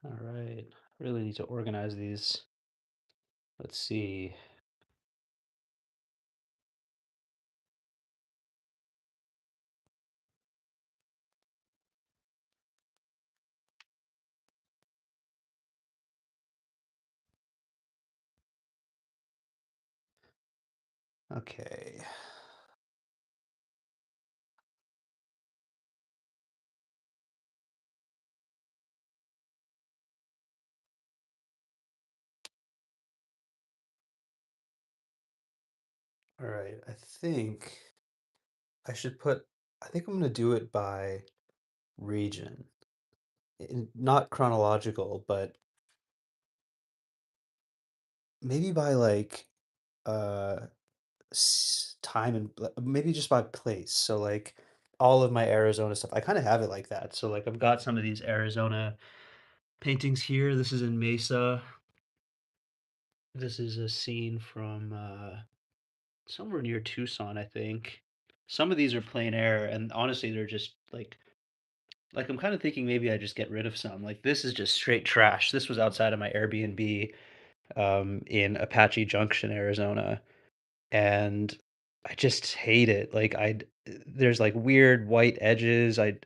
All right. Really need to organize these. Let's see. Okay. All right. I should put, I think I'm going to do it by region. Not chronological, but maybe by like uh time and maybe just by place. So like all of my Arizona stuff, I kind of have it like that. So like I've got some of these Arizona paintings here. This is in Mesa. This is a scene from somewhere near Tucson, I think. Some of these are plein air, and honestly, they're just like I'm kind of thinking maybe I just get rid of some. Like this is just straight trash. This was outside of my Airbnb in Apache Junction, Arizona, and I just hate it. Like there's like weird white edges. I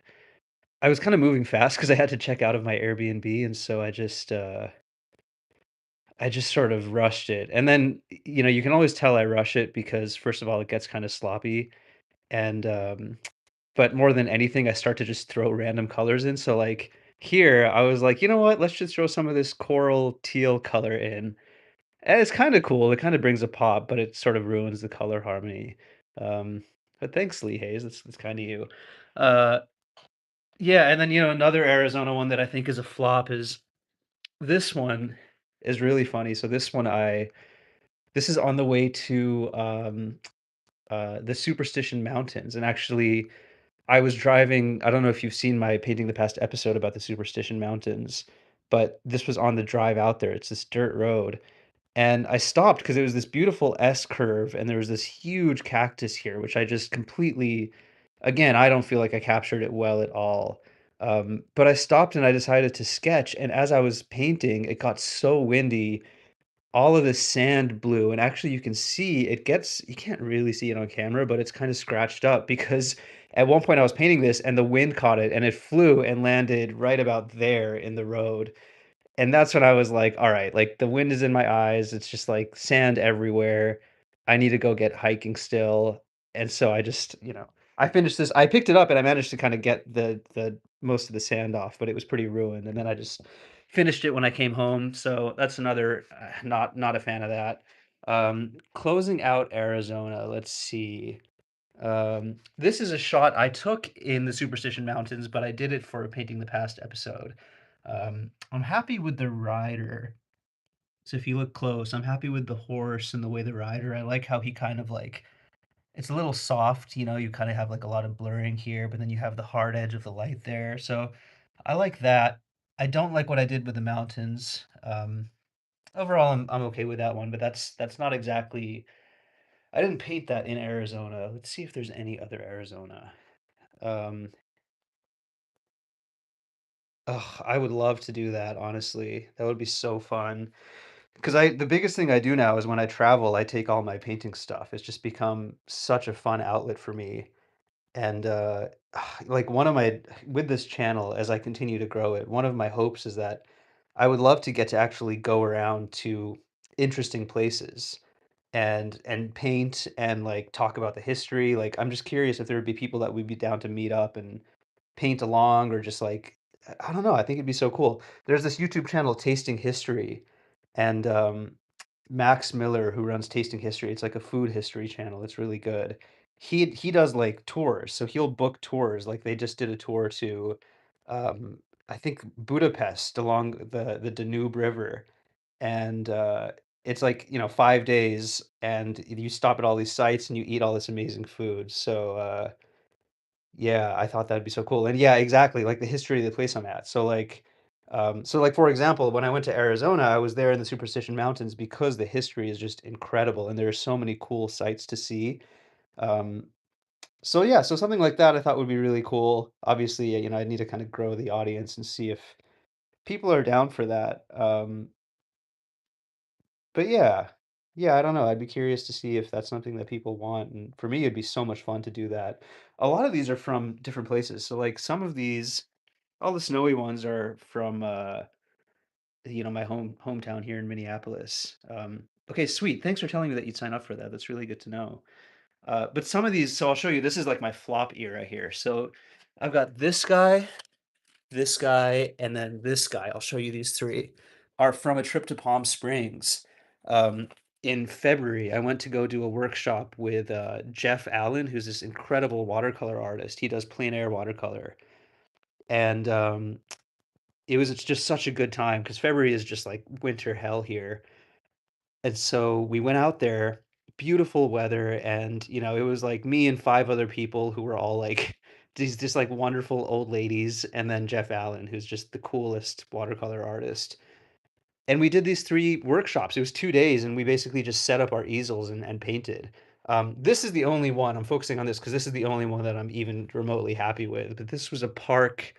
was kind of moving fast because I had to check out of my Airbnb, and so I just sort of rushed it. And then you can always tell I rush it because first of all, it gets kind of sloppy, and but more than anything, I start to just throw random colors in. So like here, I was like, you know what? Let's just throw some of this coral teal color in. And it's kind of cool. It kind of brings a pop, but it sort of ruins the color harmony. Um, but thanks, Lee Hayes. That's kind of you. Uh, yeah, and then another Arizona one that I think is a flop is this one is really funny. So this is on the way to the Superstition Mountains, and actually I was driving. I don't know if you've seen my Painting the Past episode about the Superstition Mountains, but this was on the drive out there. It's this dirt road. And I stopped because it was this beautiful S curve and there was this huge cactus here, which I just completely, again, I don't feel like I captured it well at all. But I stopped and I decided to sketch. And as I was painting, it got so windy, all of this sand blew, and actually you can see you can't really see it on camera, but it's kind of scratched up because at one point I was painting this and the wind caught it and it flew and landed right about there in the road. And that's when I was like, "All right, like, the wind is in my eyes, it's just, like, sand everywhere. I need to go get hiking still." And so I just, I finished this. I picked it up and I managed to kinda get the most of the sand off, but it was pretty ruined, and then I just finished it when I came home, so that's another, not a fan of that. Closing out Arizona, let's see. This is a shot I took in the Superstition Mountains, but I did it for a Painting the Past episode. I'm happy with the rider. So if you look close, I'm happy with the horse and the way the rider. I like how he kind of like it's a little soft, you kind of have like a lot of blurring here, but then you have the hard edge of the light there. So I like that. I don't like what I did with the mountains. Overall, I'm okay with that one, but that's not exactly. I didn't paint that in Arizona. Let's see if there's any other Arizona. Um, I would love to do that, honestly. That would be so fun. Because the biggest thing I do now is when I travel, I take all my painting stuff. It's just become such a fun outlet for me. And like one of my with this channel, as I continue to grow it, one of my hopes is that I would love to get to actually go around to interesting places and paint and like talk about the history. Like I'm just curious if there would be people that would be down to meet up and paint along or just like I don't know, I think it'd be so cool. There's this YouTube channel, Tasting History, and Max Miller, who runs Tasting History, it's like a food history channel. It's really good. He does like tours, so he'll book tours. Like they just did a tour to, um, I think Budapest along the Danube River, and it's like 5 days, and you stop at all these sites and you eat all this amazing food. So yeah, I thought that'd be so cool, and yeah, exactly, like, the history of the place I'm at, so, like, for example, when I went to Arizona, I was there in the Superstition Mountains because the history is just incredible, and there are so many cool sights to see, um, so, yeah, so something like that I thought would be really cool. Obviously, I need to kinda grow the audience and see if people are down for that. But yeah. Yeah, I don't know, I'd be curious to see if that's something that people want, and for me, it'd be so much fun to do that. A lot of these are from different places, so, like, some of these all the snowy ones are from, my hometown here in Minneapolis. Okay, sweet, thanks for telling me that you'd sign up for that, that's really good to know. But some of these so I'll show you, this is, like, my flop era here. So, I've got this guy, and then this guy, I'll show you these 3, are from a trip to Palm Springs. Um, in February, I went to go do a workshop with, Jeff Allen, who's this incredible watercolor artist. He does plein air watercolor, and, it's just such a good time because February is just like winter hell here, and so we went out there, beautiful weather, and, it was, like, me and 5 other people who were all, like, these just, like, wonderful old ladies, and then Jeff Allen, who's just the coolest watercolor artist, and we did these 3 workshops. It was 2 days, and we basically just set up our easels and painted. This is the only one I'm focusing on this because this is the only one that I'm even remotely happy with, but this was a park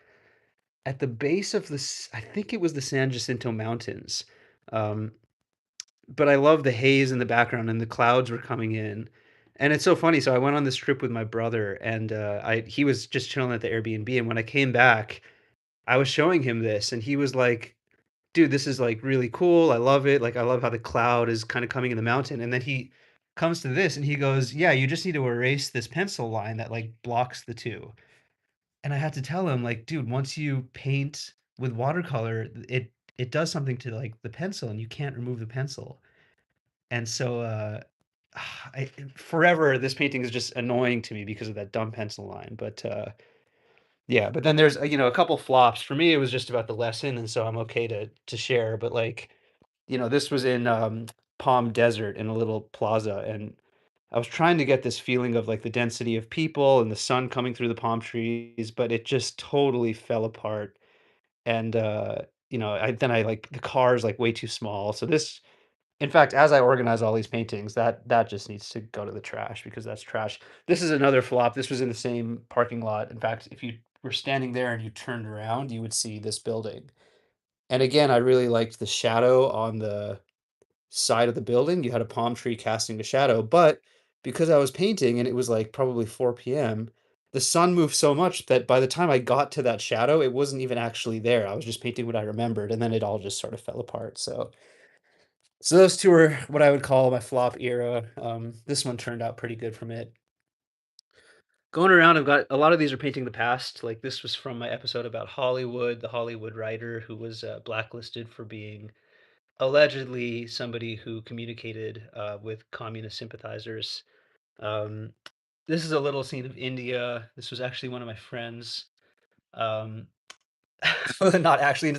at the base of this. I think it was the San Jacinto Mountains. Um, but I love the haze in the background and the clouds were coming in. And it's so funny. So I went on this trip with my brother and I he was just chilling at the Airbnb. And when I came back, I was showing him this and he was like, dude, this is like really cool. I love it. Like I love how the cloud is kind of coming in the mountain. And then he comes to this and he goes, yeah, you just need to erase this pencil line that like blocks the two. And I had to tell him, like, dude, once you paint with watercolor, it does something to like the pencil and you can't remove the pencil. And so, I forever, this painting is just annoying to me because of that dumb pencil line, but, yeah, but then there's, a couple flops. For me, it was just about the lesson, and so I'm okay to share, but, like, this was in, Palm Desert in a little plaza, and I was trying to get this feeling of, like, the density of people and the sun coming through the palm trees, but it just totally fell apart, and, like, the car is, like, way too small, so this in fact, as I organize all these paintings, that just needs to go to the trash because that's trash. This is another flop. This was in the same parking lot. In fact, if you were standing there and you turned around, you would see this building. And again, I really liked the shadow on the side of the building. You had a palm tree casting a shadow, but because I was painting and it was like probably 4 p.m., the sun moved so much that by the time I got to that shadow, it wasn't even actually there. I was just painting what I remembered, and then it all just sort of fell apart. So those 2 are what I would call my flop era. This one turned out pretty good from it. Going around, I've got a lot of these are painting the past. Like this was from my episode about Hollywood, the Hollywood writer who was blacklisted for being allegedly somebody who communicated with communist sympathizers. Um, this is a little scene of India. This was actually one of my friends. Um, not actually.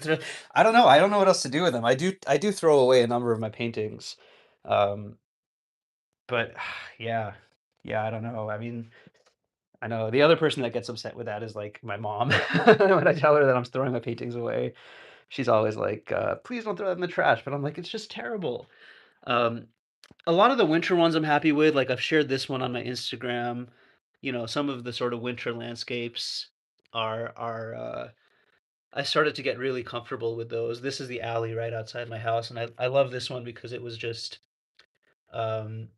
I don't know. I don't know what else to do with them. I do throw away a number of my paintings. Um, But yeah. Yeah, I don't know. I mean, I know the other person that gets upset with that is, like, my mom. When I tell her that I'm throwing my paintings away, she's always like, "Please don't throw that in the trash," but I'm like, "It's just terrible." Um, a lot of the winter ones I'm happy with, like, I've shared this one on my Instagram. Some of the sort of winter landscapes I started to get really comfortable with those. This is the alley right outside my house, and I love this one because um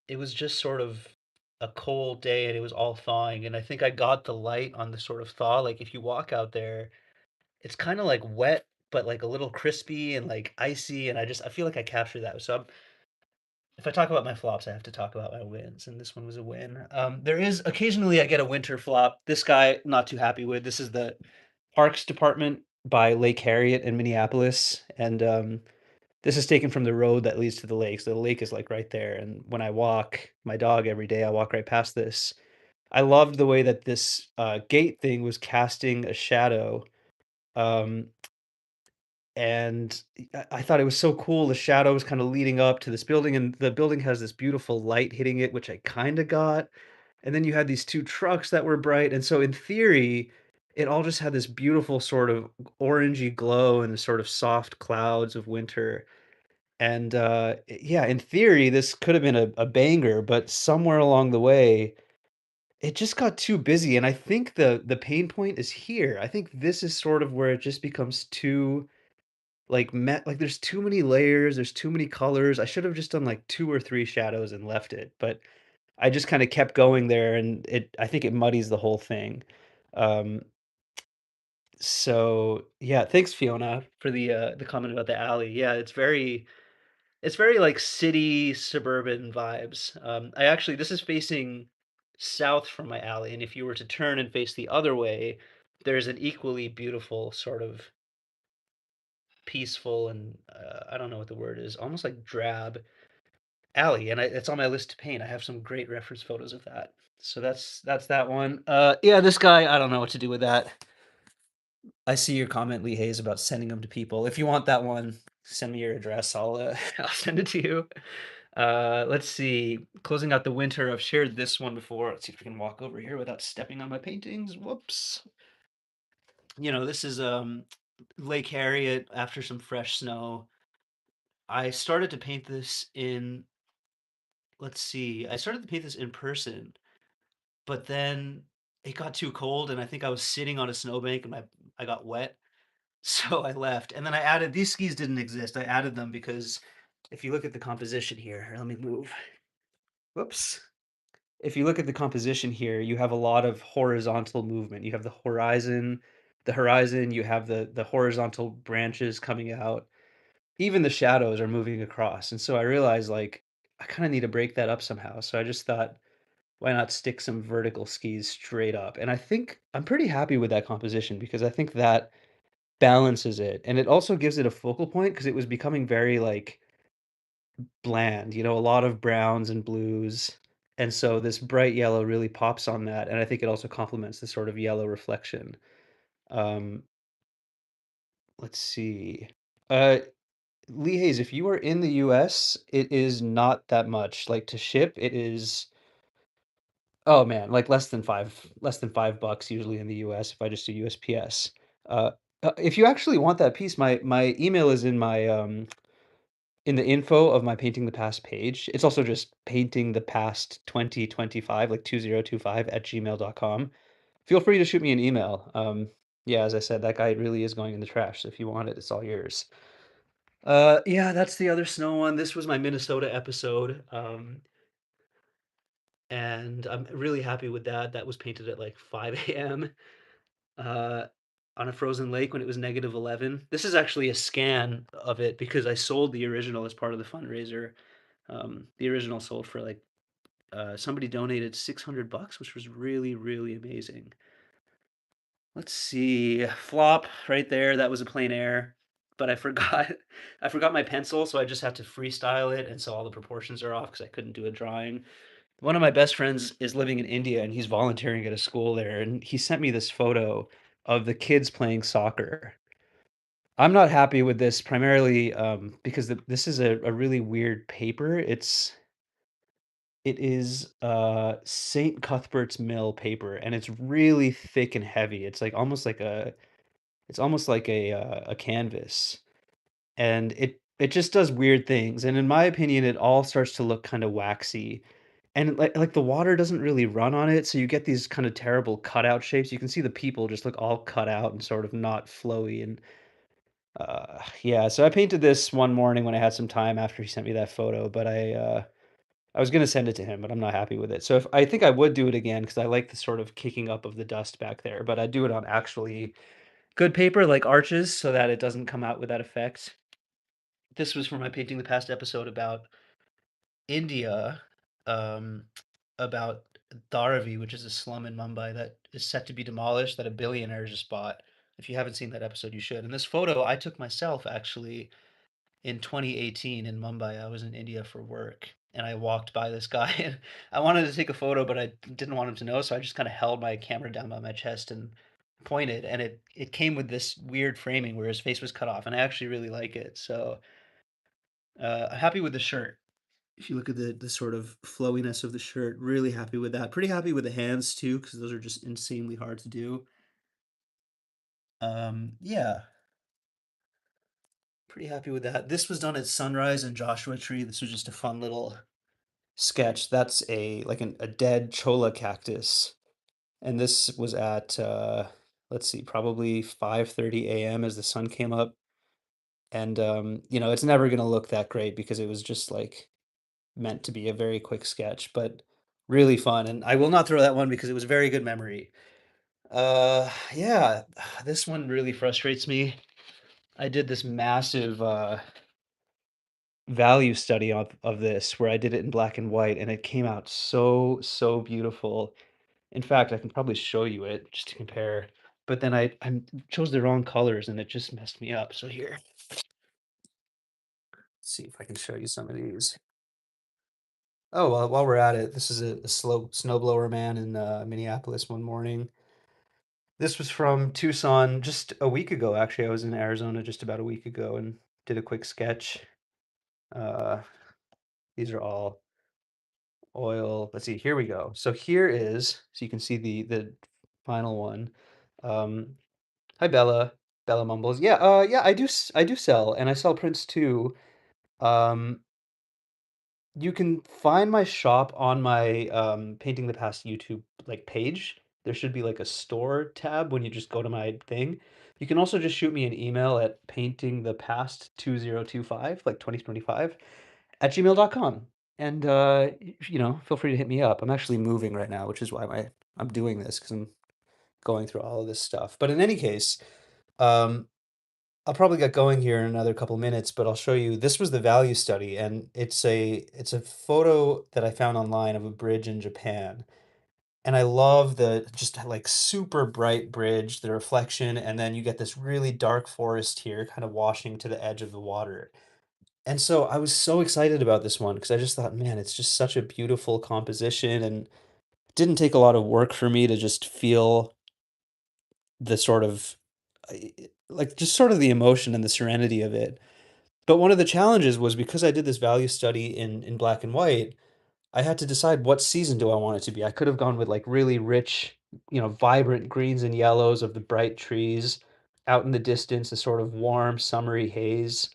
it was just sort of a cold day and it was all thawing, and I think I got the light on the sort of thaw, like, if you walk out there, it's kinda, like, wet, but, like, a little crispy and, like, icy, and I feel like I captured that, so if I talk about my flops, I have to talk about my wins, and this one was a win. There is occasionally, I get a winter flop. This guy, not too happy with. This is the Parks Department by Lake Harriet in Minneapolis, and, this is taken from the road that leads to the lake, so the lake is, like, right there, and when I walk my dog every day, I walk right past this. I loved the way that this, gate thing was casting a shadow, um, and I thought it was so cool, the shadow was kinda leading up to this building, and the building has this beautiful light hitting it, which I kinda got, and then you had these 2 trucks that were bright, and so in theory, it all just had this beautiful sort of orangey glow and the sort of soft clouds of winter. And, yeah, in theory, this could have been a banger, but somewhere along the way, It just got too busy, and I think the pain point is here. I think this is sort of where it just becomes too, like, there's too many layers, there's too many colors. I should have just done, like, 2 or 3 shadows and left it, but I just kinda kept going there, and I think it muddies the whole thing. Um, so, yeah, thanks, Fiona, for the comment about the alley. Yeah, it's very, like, city, suburban vibes. I actually this is facing south from my alley, and if you were to turn and face the other way, there's an equally beautiful, sort of peaceful and, I don't know what the word is, almost like drab alley, and it's on my list to paint. I have some great reference photos of that. So that's that one. Yeah, this guy, I don't know what to do with that. I see your comment, Lee Hayes, about sending them to people. If you want that one, send me your address. I'll send it to you. Let's see. Closing out the winter. I've shared this one before. Let's see if we can walk over here without stepping on my paintings. Whoops. This is Lake Harriet after some fresh snow. I started to paint this in, let's see. I started to paint this in person, but then it got too cold and I think I was sitting on a snowbank and I got wet. So I left, and then I added these skis didn't exist. I added them because if you look at the composition here, let me move. Whoops. If you look at the composition here, you have a lot of horizontal movement. You have the horizon, you have the horizontal branches coming out. Even the shadows are moving across. And so I realized like I kind of need to break that up somehow. So I just thought, why not stick some vertical skis straight up? And I think I'm pretty happy with that composition because I think that balances it, and it also gives it a focal point because it was becoming very, like, bland, a lot of browns and blues, and so this bright yellow really pops on that, and I think it also complements the sort of yellow reflection. Um, let's see. Uh, Lee Hayes, if you are in the US, it is not that much. Like, to ship, it is, oh, man, like, less than $5 usually in the US if I just do USPS. Uh, if you actually want that piece, my email is in the info of my Painting the Past page. It's also just painting the past 2025, like 2025 at gmail.com. Feel free to shoot me an email. Yeah, as I said, that guy really is going in the trash. So if you want it, it's all yours. Yeah, that's the other snow one. This was my Minnesota episode. And I'm really happy with that. That was painted at like 5 a.m. Uh, on a frozen lake when it was -11. This is actually a scan of it because I sold the original as part of the fundraiser. The original sold for like somebody donated $600, which was really, really amazing. Let's see, flop right there. That was a plein air, but I forgot I forgot my pencil, so I just had to freestyle it, and so all the proportions are off because I couldn't do a drawing. One of my best friends is living in India, and he's volunteering at a school there, and he sent me this photo of the kids playing soccer. I'm not happy with this primarily because this is a really weird paper. It is, St. Cuthbert's Mill paper, and it's really thick and heavy. It's almost like a canvas, and it just does weird things, and in my opinion, it all starts to look kinda waxy, and, like, the water doesn't really run on it, so you get these kinda terrible cutout shapes. You can see the people just look all cut out and sort of not flowy, and, yeah, so I painted this one morning when I had some time after he sent me that photo, but I was gonna send it to him, but I'm not happy with it. So if I think I would do it again because I like the sort of kicking up of the dust back there, but I'd do it on actually good paper like Arches so that it doesn't come out with that effect. This was for my Painting the Past episode about India, um, about Dharavi, which is a slum in Mumbai that is set to be demolished that a billionaire just bought. If you haven't seen that episode, you should. And this photo I took myself actually in 2018 in Mumbai. I was in India for work and I walked by this guy and I wanted to take a photo, but I didn't want him to know. So I just kind of held my camera down by my chest and pointed. And it came with this weird framing where his face was cut off. And I actually really like it. So I'm happy with the shirt. If you look at the sort of flowiness of the shirt, really happy with that. Pretty happy with the hands too, because those are just insanely hard to do. Yeah, pretty happy with that. This was done at Sunrise and Joshua Tree. This was just a fun little sketch, that's a dead cholla cactus, and this was at, let's see, probably 5:30 AM as the sun came up, and, it's never gonna look that great because it was just, like, meant to be a very quick sketch, but really fun, and I will not throw that one because it was a very good memory. Yeah, this one really frustrates me. I did this massive, value study of this where I did it in black and white, and it came out so, so beautiful. In fact, I can probably show you it just to compare, but then I chose the wrong colors and it just messed me up. So here, let's see if I can show you some of these. Oh, well, while we're at it, this is a slow snowblower man in Minneapolis one morning. This was from Tucson just a week ago. Actually, I was in Arizona just about a week ago and did a quick sketch. Uh, these are all oil. Let's see, here we go. So here is, so you can see the final one. Um, Hi Bella. Bella mumbles. Yeah, yeah, I do sell, and I sell prints too. Um, you can find my shop on my Painting the Past YouTube like page. There should be like a store tab when you just go to my thing. You can also just shoot me an email at paintingthepast2025, like 2025, at gmail.com. And feel free to hit me up. I'm actually moving right now, which is why I'm doing this because I'm going through all of this stuff. But in any case, um, I'll probably get going here in another couple minutes, but I'll show you. This was the value study, and it's a photo that I found online of a bridge in Japan. And I love the just like super bright bridge, the reflection, and then you get this really dark forest here kind of washing to the edge of the water. And so I was so excited about this one because I just thought, man, it's just such a beautiful composition and it didn't take a lot of work for me to just feel the sort of like just sort of the emotion and the serenity of it. But one of the challenges was because I did this value study in black and white, I had to decide what season do I want it to be. I could have gone with like really rich, vibrant greens and yellows of the bright trees, out in the distance, a sort of warm, summery haze.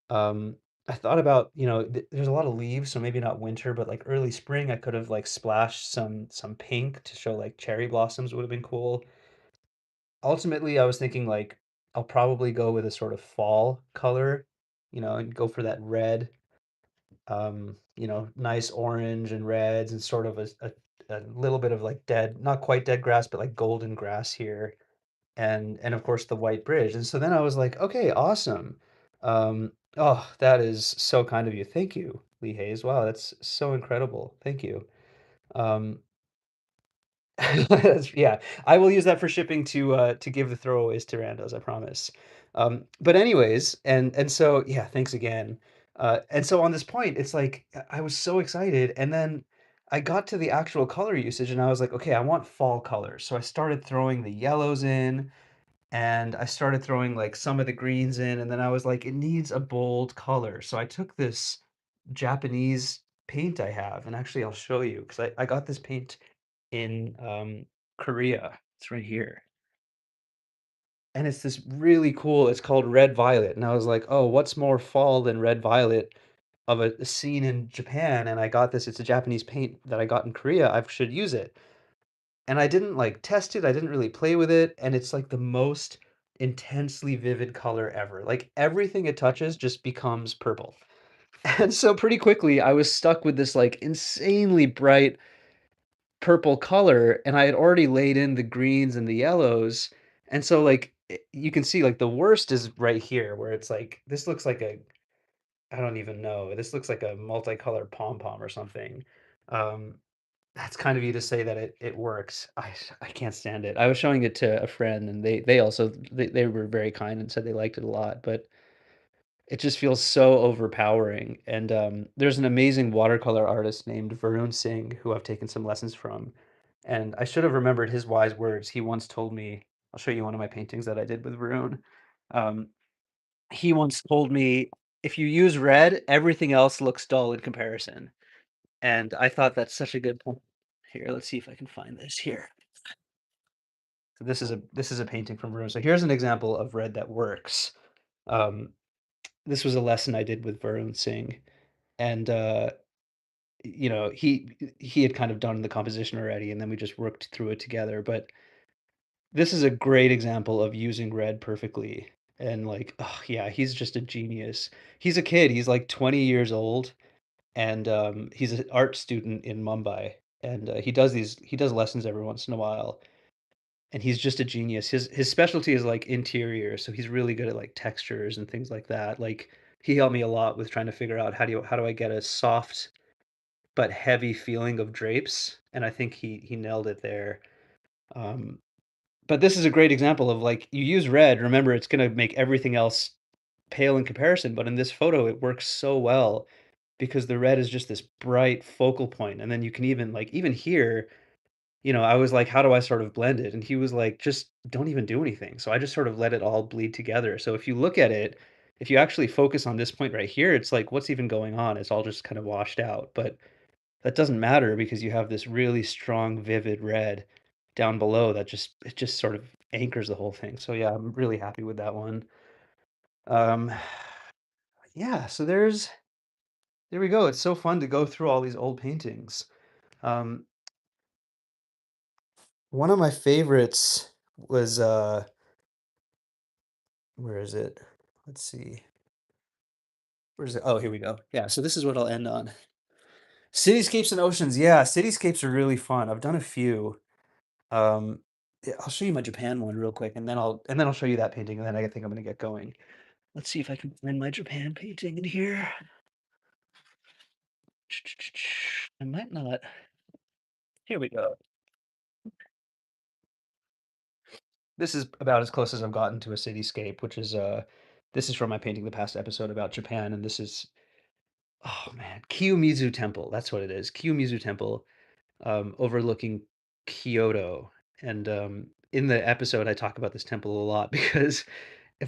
Um, I thought about, there's a lot of leaves, so maybe not winter, but like early spring, I could have like splashed some pink to show like cherry blossoms would have been cool. Ultimately, I was thinking like I'll probably go with a sort of fall color, and go for that red, nice orange and reds and sort of a little bit of like dead, not quite dead grass, but like golden grass here, and of course the white bridge. And so then I was like, okay, awesome. Oh, that is so kind of you. Thank you, Lee Hayes. Wow, that's so incredible. Thank you. Um, yeah, I will use that for shipping to give the throwaways to randos, I promise. But anyways, and so yeah, thanks again. And so on this point, it's like I was so excited, and then I got to the actual color usage, and I was like, okay, I want fall colors. So I started throwing the yellows in, and I started throwing like some of the greens in, and then I was like, it needs a bold color. So I took this Japanese paint I have, and actually I'll show you because I got this paint in Korea. It's right here. And it's this really cool, it's called Red Violet. And I was like, oh, what's more fall than Red Violet of a scene in Japan? And I got this, it's a Japanese paint that I got in Korea. I should use it. And I didn't like test it, I didn't really play with it. And it's like the most intensely vivid color ever. Like everything it touches just becomes purple. And so pretty quickly I was stuck with this like insanely bright purple color, and I had already laid in the greens and the yellows, and so, like, you can see, like, the worst is right here where it's like, this looks like a I don't even know, this looks like a multicolored pom-pom or something. Um, that's kind of you to say that it works. I can't stand it. I was showing it to a friend, and they also they were very kind and said they liked it a lot, but it just feels so overpowering, and, there's an amazing watercolor artist named Varun Singh who I've taken some lessons from, and I should have remembered his wise words. He once told me, I'll show you one of my paintings that I did with Varun. Um, he once told me, "If you use red, everything else looks dull in comparison," and I thought that's such a good point. Here, let's see if I can find this here. So this is a painting from Varun. So here's an example of red that works. Um, this was a lesson I did with Varun Singh. And you know, he had kind of done the composition already, and then we just worked through it together, but this is a great example of using red perfectly, and, like, oh, yeah, he's just a genius. He's a kid, he's, like, 20 years old, and, he's an art student in Mumbai, and, he does lessons every once in a while, and he's just a genius. His specialty is, like, interior, so he's really good at, like, textures and things like that. Like, he helped me a lot with trying to figure out how do I get a soft but heavy feeling of drapes, and I think he nailed it there. Um, but this is a great example of, like, you use red, remember, it's gonna make everything else pale in comparison, but in this photo, it works so well because the red is just this bright focal point, and then you can even, like, even here, you know, I was like, "How do I sort of blend it?" And he was like, "Just don't even do anything." So I just sort of let it all bleed together. So if you look at it, if you actually focus on this point right here, it's like, what's even going on? It's all just kind of washed out. But that doesn't matter because you have this really strong, vivid red down below that just it just sort of anchors the whole thing. So yeah, I'm really happy with that one. Um, yeah, so there we go. It's so fun to go through all these old paintings. Um, one of my favorites was where is it? Let's see. Where's it? Oh, here we go. Yeah, so this is what I'll end on. Cityscapes and oceans. Yeah, cityscapes are really fun. I've done a few. Um, yeah, I'll show you my Japan one real quick, and then I'll show you that painting, and then I think I'm gonna get going. Let's see if I can find my Japan painting in here. I might not. Here we go. This is about as close as I've gotten to a cityscape, which is this is from my painting the past episode about Japan, and this is oh man, Kiyomizu Temple. That's what it is. Kiyomizu Temple, overlooking Kyoto. And in the episode, I talk about this temple a lot because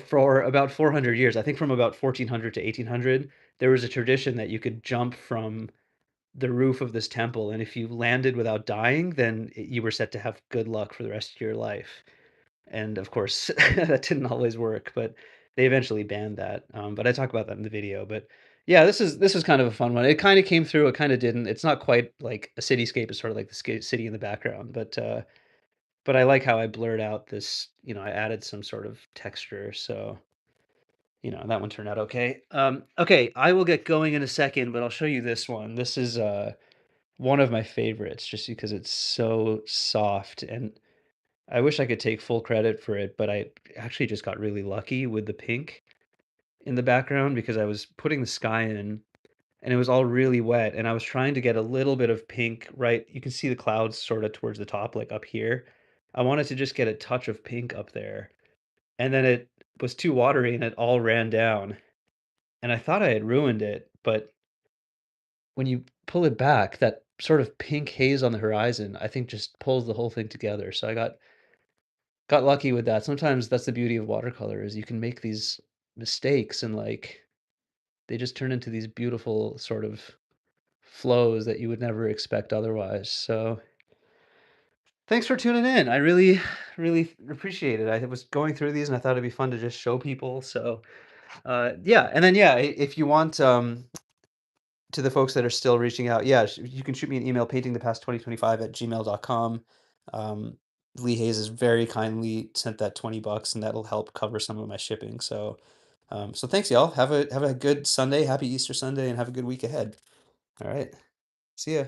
for about 400 years, I think from about 1400 to 1800, there was a tradition that you could jump from the roof of this temple, and if you landed without dying, then you were set to have good luck for the rest of your life. And of course, that didn't always work, but they eventually banned that. But I talk about that in the video. But yeah, this is kind of a fun one. It kind of came through, it kind of didn't. It's not quite like a cityscape. It's sort of like the city in the background. But I like how I blurred out this. You know, I added some sort of texture. So you know that one turned out okay. Okay, I will get going in a second, but I'll show you this one. This is one of my favorites, just because it's so soft and I wish I could take full credit for it, but I actually just got really lucky with the pink in the background because I was putting the sky in and it was all really wet and I was trying to get a little bit of pink right. You can see the clouds sort of towards the top, like up here. I wanted to just get a touch of pink up there. And then it was too watery and it all ran down. And I thought I had ruined it, but when you pull it back, that sort of pink haze on the horizon, I think just pulls the whole thing together. So I got lucky with that. Sometimes that's the beauty of watercolor is you can make these mistakes and, like, they just turn into these beautiful sort of flows that you would never expect otherwise. So, thanks for tuning in. I really, really appreciate it. I was going through these and I thought it'd be fun to just show people. So, yeah. And then, yeah, if you want, to the folks that are still reaching out, yeah, you can shoot me an email, paintingthepast2025 at gmail.com. Um, Lee Hayes has very kindly sent that $20 and that'll help cover some of my shipping. So, so thanks y'all. Have a good Sunday. Happy Easter Sunday and have a good week ahead. All right. See ya.